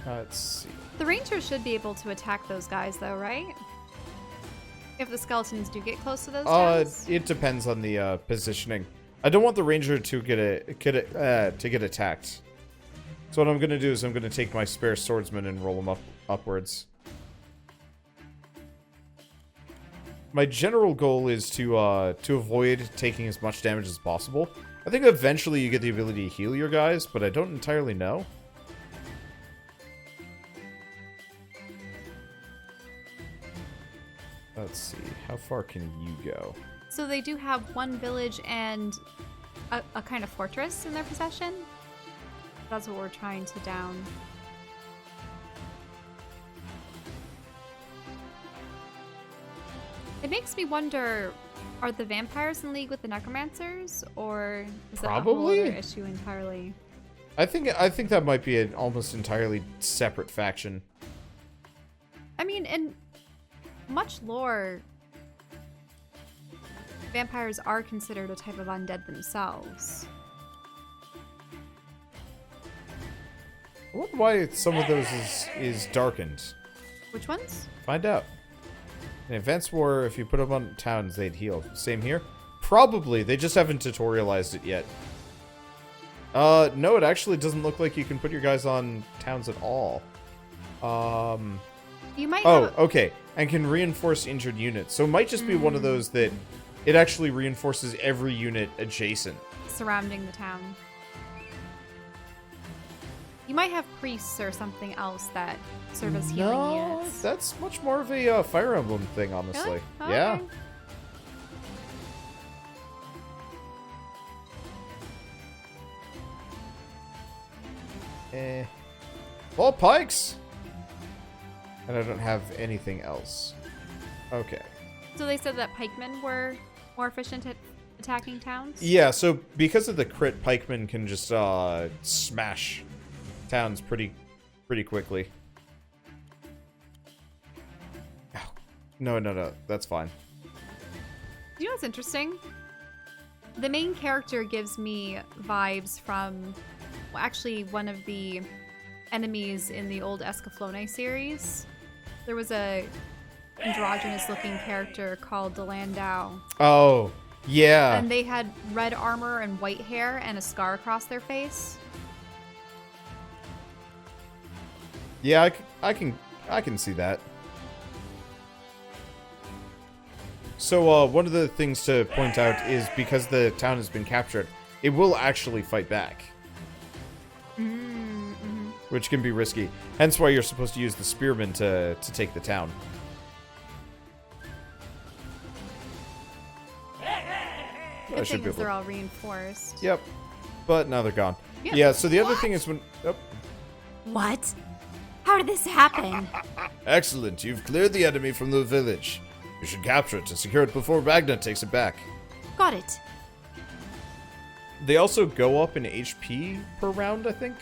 Let's see. The Rangers should be able to attack those guys, though, right? If the skeletons do get close to those guys? It depends on the positioning. I don't want the ranger to get attacked. So what I'm gonna do is I'm gonna take my spare swordsman and roll them upwards. My general goal is to avoid taking as much damage as possible. I think eventually you get the ability to heal your guys, but I don't entirely know. Let's see, how far can you go? So they do have one village and a kind of fortress in their possession? That's what we're trying to down. It makes me wonder, are the vampires in league with the necromancers, or is that a whole other issue entirely? I think that might be an almost entirely separate faction. I mean, in much lore, vampires are considered a type of undead themselves. I wonder why some of those is darkened. Which ones? Find out. In Advanced War, if you put them on towns, they'd heal. Same here? Probably. They just haven't tutorialized it yet. No, it actually doesn't look like you can put your guys on towns at all. You might okay. And can reinforce injured units. So it might just be one of those that it actually reinforces every unit adjacent. Surrounding the town. You might have priests or something else that serve as healing units. That's much more of a Fire Emblem thing, honestly. Really? Oh, yeah. Okay. Ball pikes! And I don't have anything else. Okay. So they said that pikemen were more efficient at attacking towns? Yeah, so because of the crit, pikemen can just smash towns pretty quickly. Oh, no, that's fine. You know what's interesting? The main character gives me vibes from, well, actually, one of the enemies in the old Escaflowne series. There was a androgynous-looking character called Delandau. Oh, yeah. And they had red armor and white hair and a scar across their face. Yeah, I can see that. So, one of the things to point out is because the town has been captured, it will actually fight back. Mm-hmm. Which can be risky. Hence why you're supposed to use the spearmen to take the town. Good thing is they're all reinforced. Yep. But now they're gone. Yep. Yeah, so the other thing is when... Oh. What? How did this happen? Excellent. You've cleared the enemy from the village. You should capture it to secure it before Ragnar takes it back. Got it. They also go up in HP per round, I think.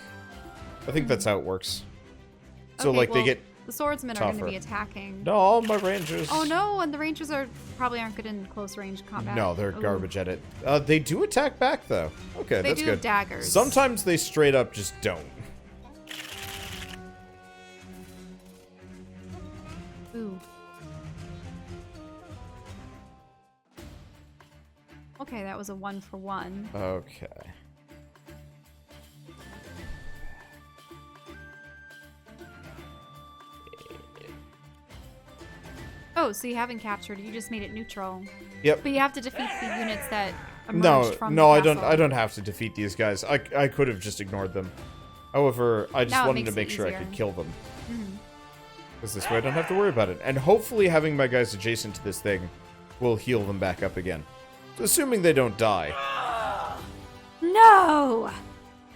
I think that's how it works. So, Okay, like, well, they get the swordsmen are tougher. going to be attacking. No, all my rangers. Oh no, and the rangers probably aren't good in close range combat. No, they're Ooh. garbage at it. They do attack back, though. Okay, They that's do good. have daggers. Sometimes they straight up just don't. Ooh. Okay, that was a 1-for-1. Okay. Oh, so you haven't captured it, you just made it neutral. Yep. But you have to defeat the units that emerged No, from no, the I don't. castle. I don't have to defeat these guys. I could have just ignored them. However, I just Now it wanted to makes make it sure I easier. could kill them. Mhm. Because this way I don't have to worry about it. And hopefully having my guys adjacent to this thing will heal them back up again. Assuming they don't die. No!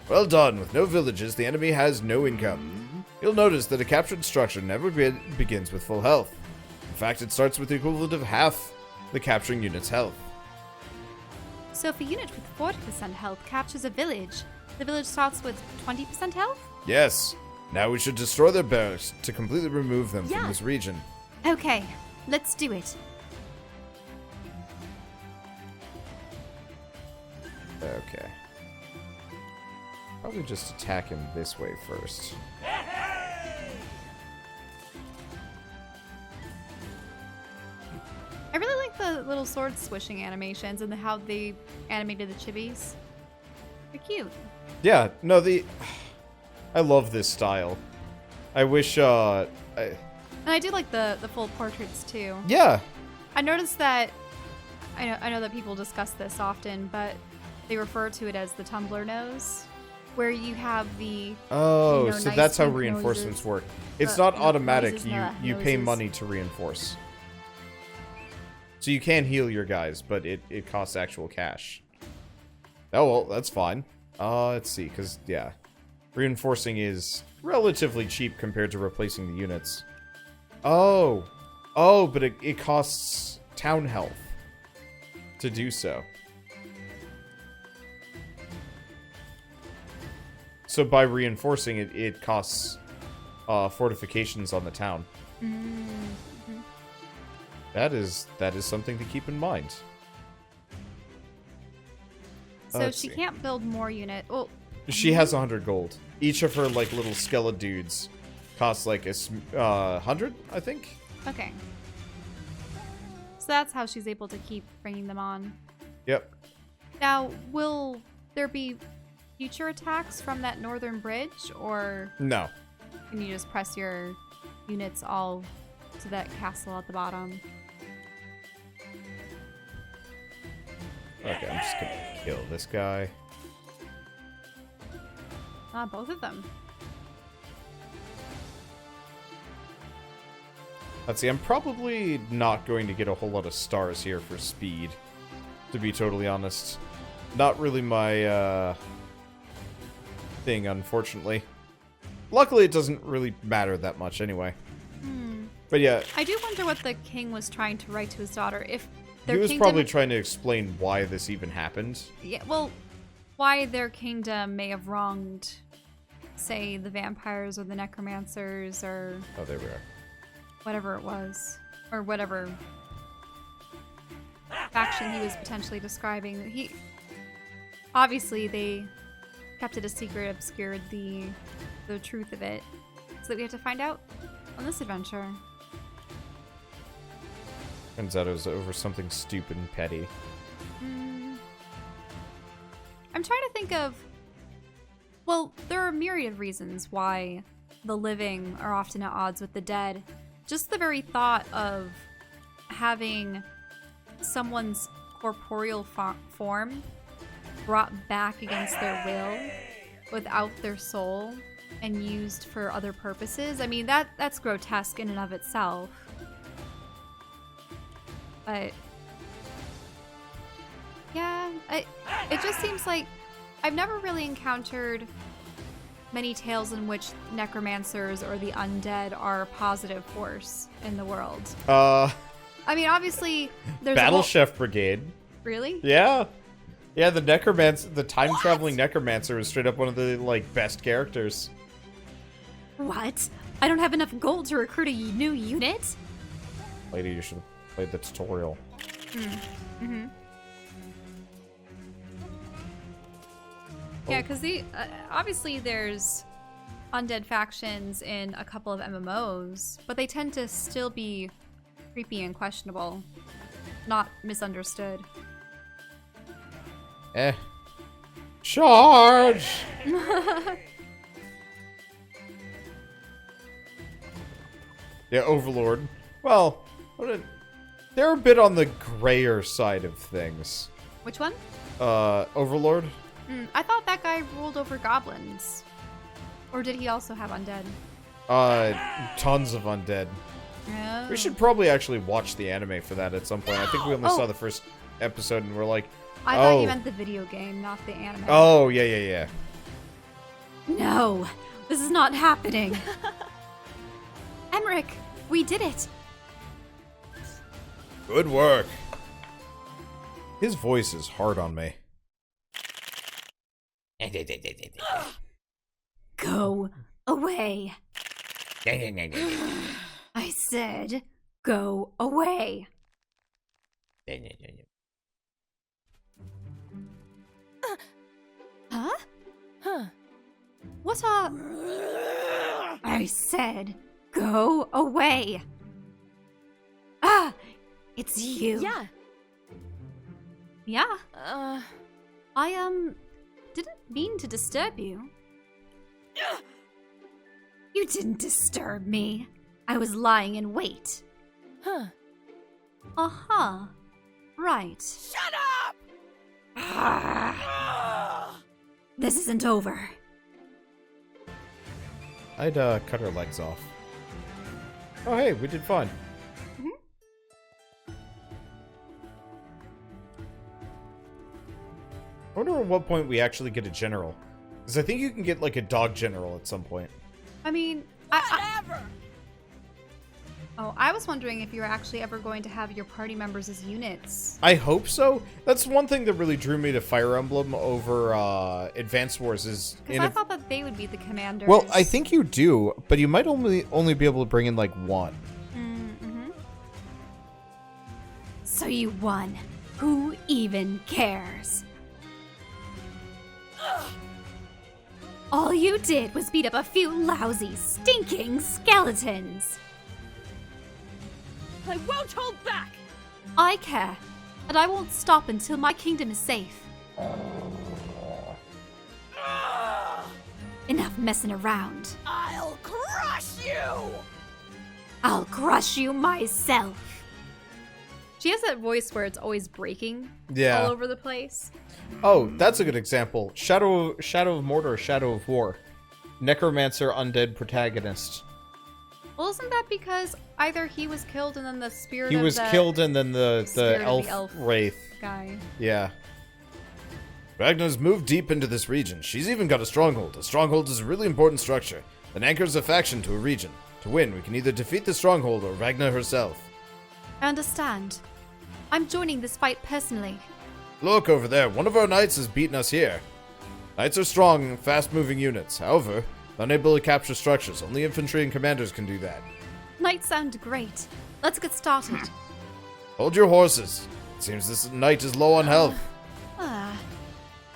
Well done. With no villages, the enemy has no income. You'll notice that a captured structure never begins with full health. In fact, it starts with the equivalent of half the capturing unit's health. So if a unit with 40% health captures a village, the village starts with 20% health? Yes. Now we should destroy their barracks to completely remove them Yeah. from this region. Okay, let's do it. Okay. Probably just attack him this way first. the little sword swishing animations and how they animated the chibis. They're cute. Yeah, no, I love this style. I wish, And I do like the full portraits too. Yeah. I noticed that, I know that people discuss this often, but they refer to it as the tumbler nose, where you have the Oh, so nice that's how pink reinforcements noses. work. It's not No, automatic. noses, You pay noses. money to reinforce. So you can heal your guys, but it costs actual cash. Oh, well, that's fine. Let's see, because, yeah. Reinforcing is relatively cheap compared to replacing the units. Oh. Oh, but it costs town health to do so. So by reinforcing it, it costs fortifications on the town. Mm-hmm. That is something to keep in mind. So Let's she see. can't build more unit. Oh, She has 100 gold. Each of her like little skeleton dudes costs like 100, I think. okay. So that's how she's able to keep bringing them on. Yep. Now, will there be future attacks from that northern bridge, or No. can you just press your units all to that castle at the bottom? Okay, I'm just gonna kill this guy. Both of them. Let's see, I'm probably not going to get a whole lot of stars here for speed, to be totally honest. Not really my, thing, unfortunately. Luckily, it doesn't really matter that much anyway. But yeah, I do wonder what the king was trying to write to his daughter. If he their was kingdom, probably trying to explain why this even happened. yeah, well, why their kingdom may have wronged, say, the vampires or the necromancers or Oh, there we are. whatever it was, or whatever faction he was potentially describing. He obviously they kept it a secret, obscured the truth of it, so that we have to find out on this adventure. Turns out it was over something stupid and petty. I'm trying to think of. Well, there are a myriad of reasons why the living are often at odds with the dead. Just the very thought of having someone's corporeal form brought back against their will without their soul and used for other purposes. I mean, that's grotesque in and of itself. But yeah, it just seems like I've never really encountered many tales in which necromancers or the undead are a positive force in the world. I mean, obviously, there's Battle a Chef Brigade. Really? Yeah. Yeah, the time-traveling necromancer is straight up one of the, like, best characters. What? I don't have enough gold to recruit a new unit? Lady, you should have played the tutorial. Yeah, because obviously there's undead factions in a couple of MMOs, but they tend to still be creepy and questionable, not misunderstood. Charge! Yeah, Overlord. Well, they're a bit on the grayer side of things. Which one? Overlord? I thought that guy ruled over goblins. Or did he also have undead? Tons of undead. Oh. We should probably actually watch the anime for that at some point. I think we only Oh. saw the first episode and we're like, I thought you meant the video game, not the anime. oh, yeah. No, this is not happening. Emmerich, we did it. Good work. His voice is hard on me. Go away. I said, go away. Huh? What are... I said, go away. Ah, It's you. Yeah. Yeah. I, didn't mean to disturb you. You didn't disturb me. I was lying in wait. Huh. Uh-huh. Right. Shut up! This isn't over. I'd cut her legs off. Oh hey, we did fine. I wonder at what point we actually get a general. Because I think you can get like a dog general at some point. I mean, Whatever! I was wondering if you were actually ever going to have your party members as units. I hope so. That's one thing that really drew me to Fire Emblem over Advance Wars is... Because I thought that they would be the commanders. Well, I think you do, but you might only be able to bring in like one. Mm-hmm. So you won. Who even cares? All you did was beat up a few lousy, stinking skeletons. I won't hold back! I care, and I won't stop until my kingdom is safe. Enough messing around. I'll crush you! I'll crush you myself. She has that voice where it's always breaking Yeah. all over the place. Oh, that's a good example. Shadow of Mordor, Shadow of War. Necromancer undead protagonist. Well, isn't that because either he was killed and then the spirit He of was the killed and then the spirit of the elf elf wraith. guy? Yeah. Ragnar's moved deep into this region. She's even got a stronghold. A stronghold is a really important structure that anchors a faction to a region. To win, we can either defeat the stronghold or Ragnar herself. I understand. I'm joining this fight personally. Look over there, one of our knights has beaten us here. Knights are strong and fast-moving units. However, unable to capture structures. Only infantry and commanders can do that. Knights sound great. Let's get started. Hold your horses. It seems this knight is low on health.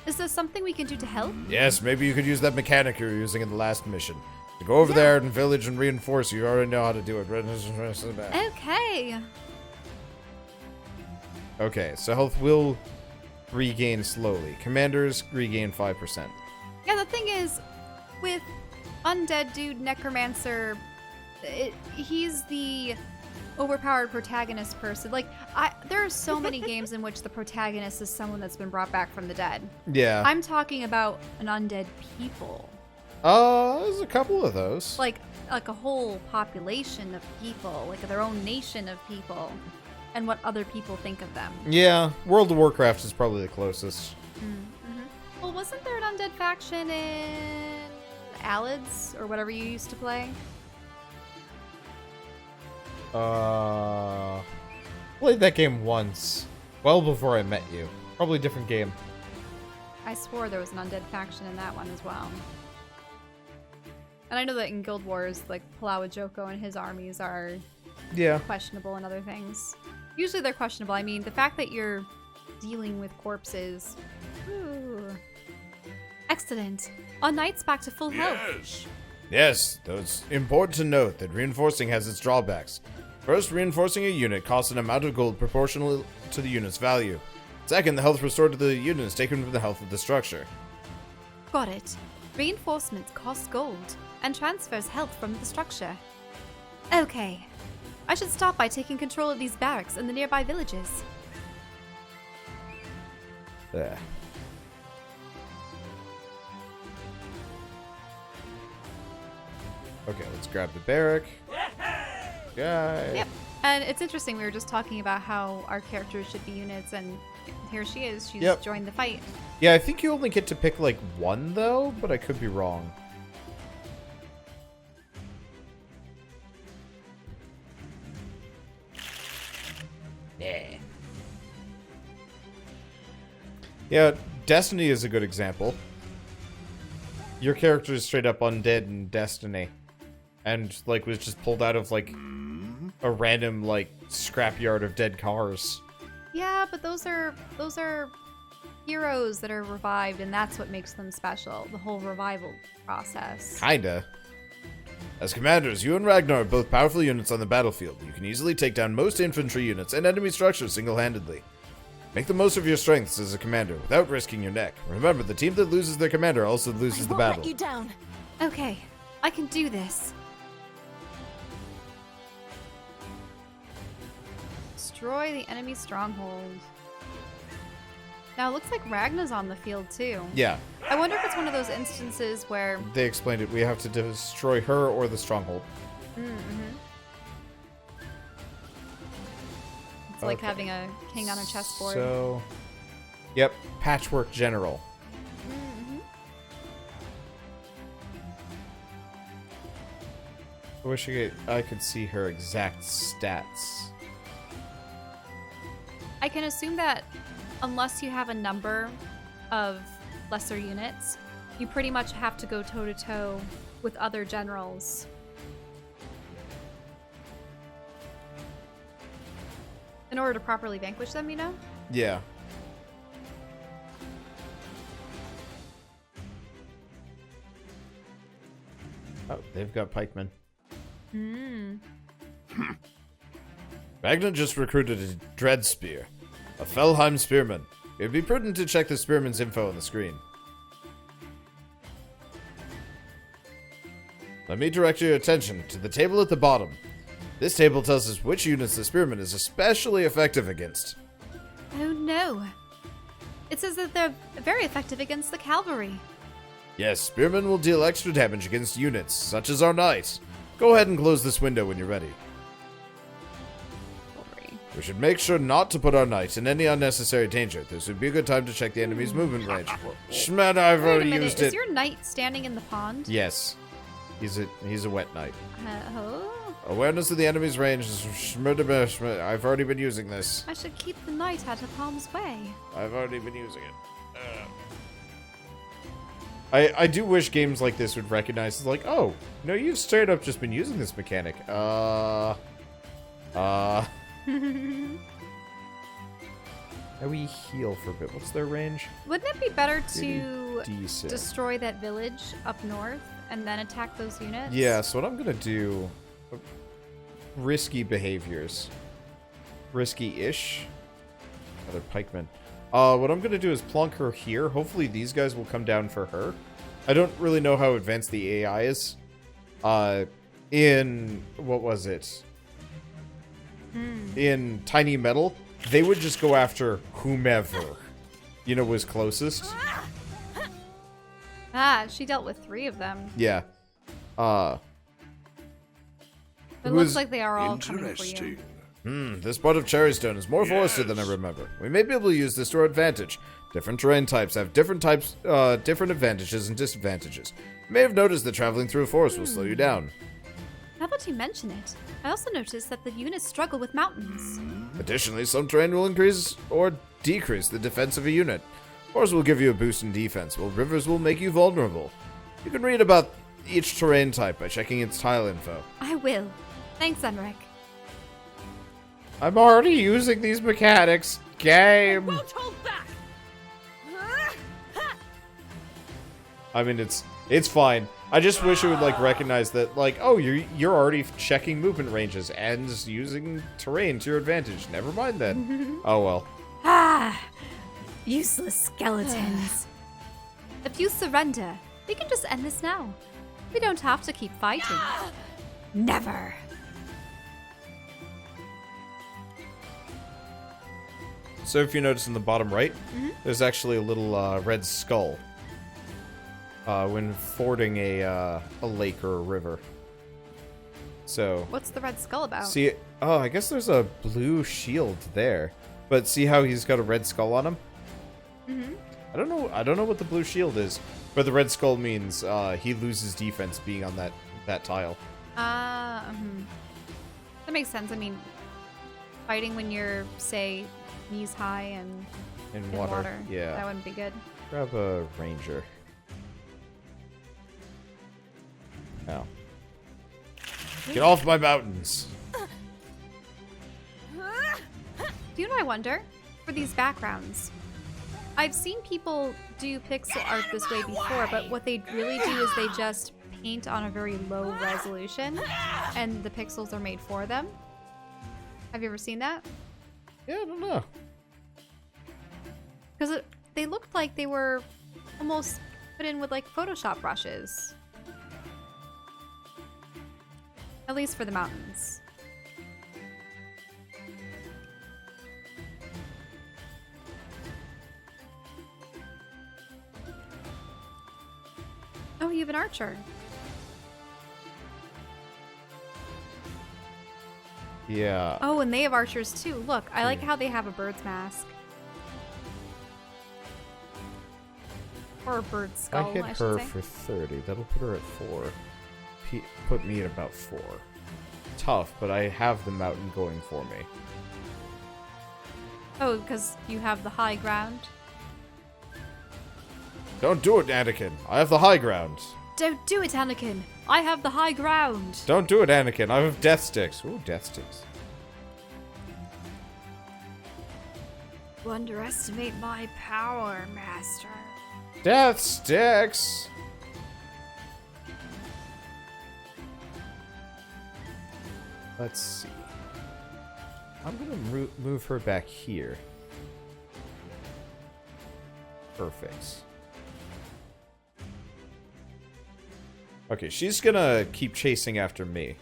Is there something we can do to help? Yes, maybe you could use that mechanic you were using in the last mission. To go over there and village and reinforce, you already know how to do it. Okay. Okay, so health will regain slowly. Commanders regain 5%. Yeah, the thing is, with Undead Dude Necromancer, he's the overpowered protagonist person. Like, there are so many games in which the protagonist is someone that's been brought back from the dead. Yeah. I'm talking about an undead people. There's a couple of those. Like a whole population of people, like their own nation of people, and what other people think of them. Yeah, World of Warcraft is probably the closest. Well, wasn't there an undead faction in Alids, or whatever you used to play? Played that game once. Well before I met you. Probably a different game. I swore there was an undead faction in that one as well. And I know that in Guild Wars, like, Palawa Joko and his armies are Yeah. questionable and other things. Usually they're questionable. I mean, the fact that you're dealing with corpses... Ooh. Excellent. Our knight's back to full health. Yes, though it's important to note that reinforcing has its drawbacks. First, reinforcing a unit costs an amount of gold proportional to the unit's value. Second, the health restored to the unit is taken from the health of the structure. Got it. Reinforcements cost gold and transfers health from the structure. Okay. I should start by taking control of these barracks and the nearby villages. There. Okay, let's grab the barrack. Guy. Yep. And it's interesting, we were just talking about how our characters should be units, and here she is. She's Yep. joined the fight. Yeah, I think you only get to pick like one though, but I could be wrong. Yeah. Yeah, Destiny is a good example. Your character is straight up undead in Destiny. And like was just pulled out of like a random like scrapyard of dead cars. Yeah, but those are heroes that are revived, and that's what makes them special. The whole revival process. Kinda. As commanders, you and Ragnar are both powerful units on the battlefield. You can easily take down most infantry units and enemy structures single-handedly. Make the most of your strengths as a commander without risking your neck. Remember, the team that loses their commander also loses the battle. Let you down. Okay, I can do this. Destroy the enemy stronghold. Now it looks like Ragnar's on the field too. Yeah, I wonder if it's one of those instances where they explained it. We have to destroy her or the stronghold. it's like Okay. having a king on a chessboard. So, yep, patchwork general. I wish I could see her exact stats. I can assume that unless you have a number of lesser units, you pretty much have to go toe-to-toe with other generals. In order to properly vanquish them, you know? Yeah. Oh, they've got pikemen. Ragnar just recruited a Dread Spear, a Felheim Spearman. It would be prudent to check the Spearman's info on the screen. Let me direct your attention to the table at the bottom. This table tells us which units the Spearman is especially effective against. Oh no. It says that they're very effective against the cavalry. Yes, Spearmen will deal extra damage against units, such as our knight. Go ahead and close this window when you're ready. We should make sure not to put our knight in any unnecessary danger. This would be a good time to check the enemy's movement range. Schmed, I've Wait a already minute, used is it. your knight standing in the pond? Yes. He's a wet knight. Oh. Awareness of the enemy's range is Schmed. I've already been using this. I should keep the knight out of harm's way. I've already been using it. I do wish games like this would recognize it's like, oh, no, you've straight up just been using this mechanic. Now we heal for a bit. What's their range? Wouldn't it be better Pretty to decent. destroy that village up north and then attack those units? Yeah, so what I'm gonna do... Risky behaviors. Risky-ish. Another pikeman. What I'm gonna do is plonk her here. Hopefully these guys will come down for her. I don't really know how advanced the AI is. In... what was it? In Tiny Metal, they would just go after whomever, you know, was closest. Ah, she dealt with 3 of them. Yeah. It Who looks is- like they are all coming for you. This part of Cherrystone is more forested than I remember. We may be able to use this to our advantage. Different terrain types have different advantages and disadvantages. You may have noticed that traveling through a forest will slow you down. Now that you mention it, I also noticed that the units struggle with mountains. Additionally, some terrain will increase or decrease the defense of a unit. Forests will give you a boost in defense, while rivers will make you vulnerable. You can read about each terrain type by checking its tile info. I will. Thanks, Emmerich. I'm already using these mechanics. Game. Won't hold back. I mean, it's fine. I just wish it would like recognize that, like, oh, you're already checking movement ranges and using terrain to your advantage. Never mind then. Oh well. Ah! Useless skeletons. If you surrender, we can just end this now. We don't have to keep fighting. Never. So if you notice in the bottom right, there's actually a little red skull. When fording a lake or a river. So What's the red skull about? see, oh, I guess there's a blue shield there, but see how he's got a red skull on him? I don't know what the blue shield is, but the red skull means he loses defense being on that tile. That makes sense. I mean, fighting when you're, say, knees high and In in water, water. yeah. That wouldn't be good. Grab a ranger. Oh. Get off my mountains! Do you know what I wonder? For these backgrounds. I've seen people do pixel art this way before, but what they really do is they just paint on a very low resolution, and the pixels are made for them. Have you ever seen that? Yeah, I don't know. Because they looked like they were almost put in with like Photoshop brushes. At least for the mountains. Oh, you have an archer. Yeah. Oh, and they have archers too. Look, I like how they have a bird's mask. Or a bird's skull, I hit should her say. for 30. That'll put her at 4. Put me at about 4. Tough, but I have the mountain going for me. Oh, because you have the high ground. Don't do it, Anakin. I have the high ground. Don't do it, Anakin. I have the high ground. Don't do it, Anakin. I have death sticks. Ooh, death sticks. You underestimate my power, Master. Death sticks! Let's see. I'm gonna move her back here. Perfect. Okay, she's gonna keep chasing after me.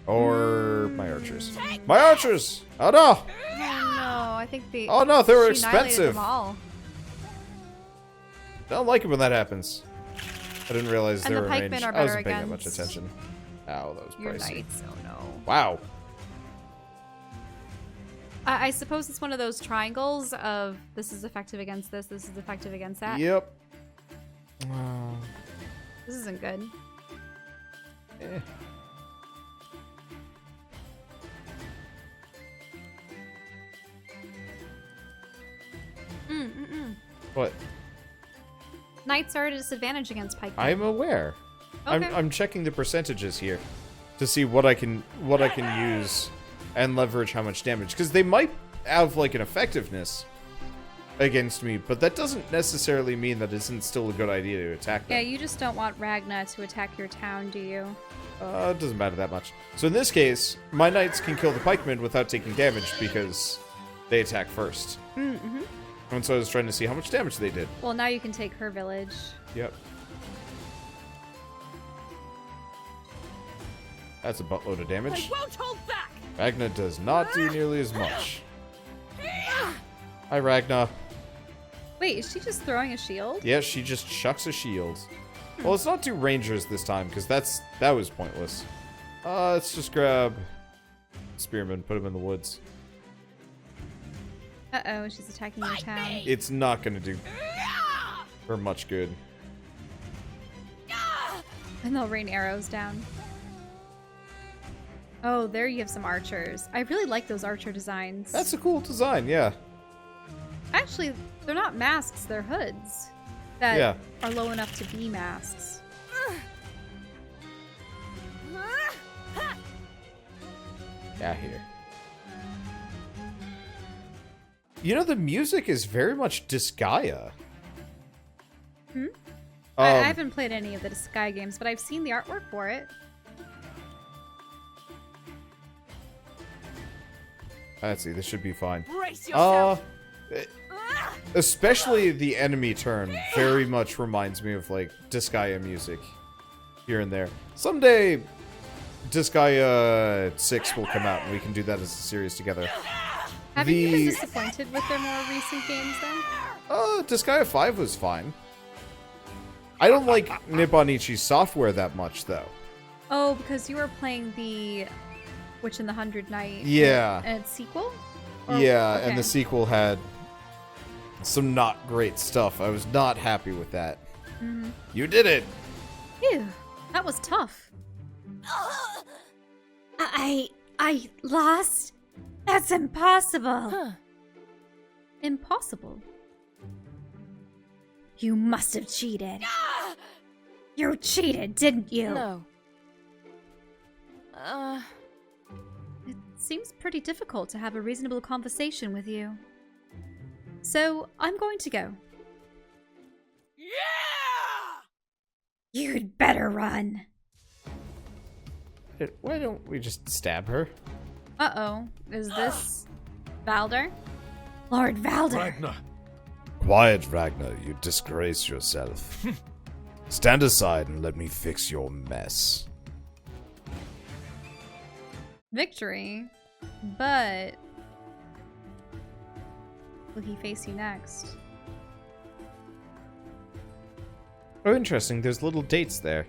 Or my archers. My archers! Oh no! Oh no, I think the. Oh no, they were she annihilated expensive! them all. Don't like it when that happens. I didn't realize And they the were pikemen ranged. are I wasn't better paying that much against attention. Ow, that was Your pricey. knights, oh no. Wow. I suppose it's one of those triangles of this is effective against this is effective against that. Yep. This isn't good. Eh. What? Knights are at a disadvantage against pikemen. I'm aware. Okay. I'm checking the percentages here to see what I can use and leverage how much damage, because they might have like an effectiveness against me, but that doesn't necessarily mean that isn't still a good idea to attack them. Yeah, you just don't want Ragna to attack your town, do you? It doesn't matter that much. So in this case, my knights can kill the pikemen without taking damage because they attack first. Mm-hmm. And so I was trying to see how much damage they did. Well, now you can take her village. Yep. That's a buttload of damage. I won't hold back. Ragna does not do nearly as much. Hi, Ragna. Wait, is she just throwing a shield? Yeah, she just chucks a shield. Well, let's not do rangers this time, because that was pointless. Let's just grab spearmen, put him in the woods. Uh-oh, she's attacking your town. It's not going to do her much good. And they'll rain arrows down. Oh, there you have some archers. I really like those archer designs. That's a cool design, yeah. Actually, they're not masks, they're hoods. That Yeah. are low enough to be masks. Yeah, here. You know, the music is very much Disgaea. I haven't played any of the Sky games, but I've seen the artwork for it. Let's see, this should be fine. Brace yourself. Especially the enemy turn very much reminds me of, like, Disgaea music here and there. Someday, Disgaea 6 will come out, and we can do that as a series together. Haven't you been disappointed with their more recent games, then? Disgaea 5 was fine. I don't like Nipponichi software that much, though. Oh, because you were playing the Witch in the Hundred Night. Yeah. And its sequel? Or- Yeah, okay. and the sequel had some not great stuff. I was not happy with that. Mm-hmm. You did it! Phew, that was tough. I lost? That's impossible. Impossible. You must have cheated. You cheated, didn't you? No. It seems pretty difficult to have a reasonable conversation with you. So, I'm going to go. Yeah! You'd better run. Why don't we just stab her? Uh-oh. Is this Valder? Lord Valder. Ragnar. Quiet, Ragnar. You disgrace yourself. Stand aside and let me fix your mess. Victory. But will he face you next? Oh, interesting. There's little dates there.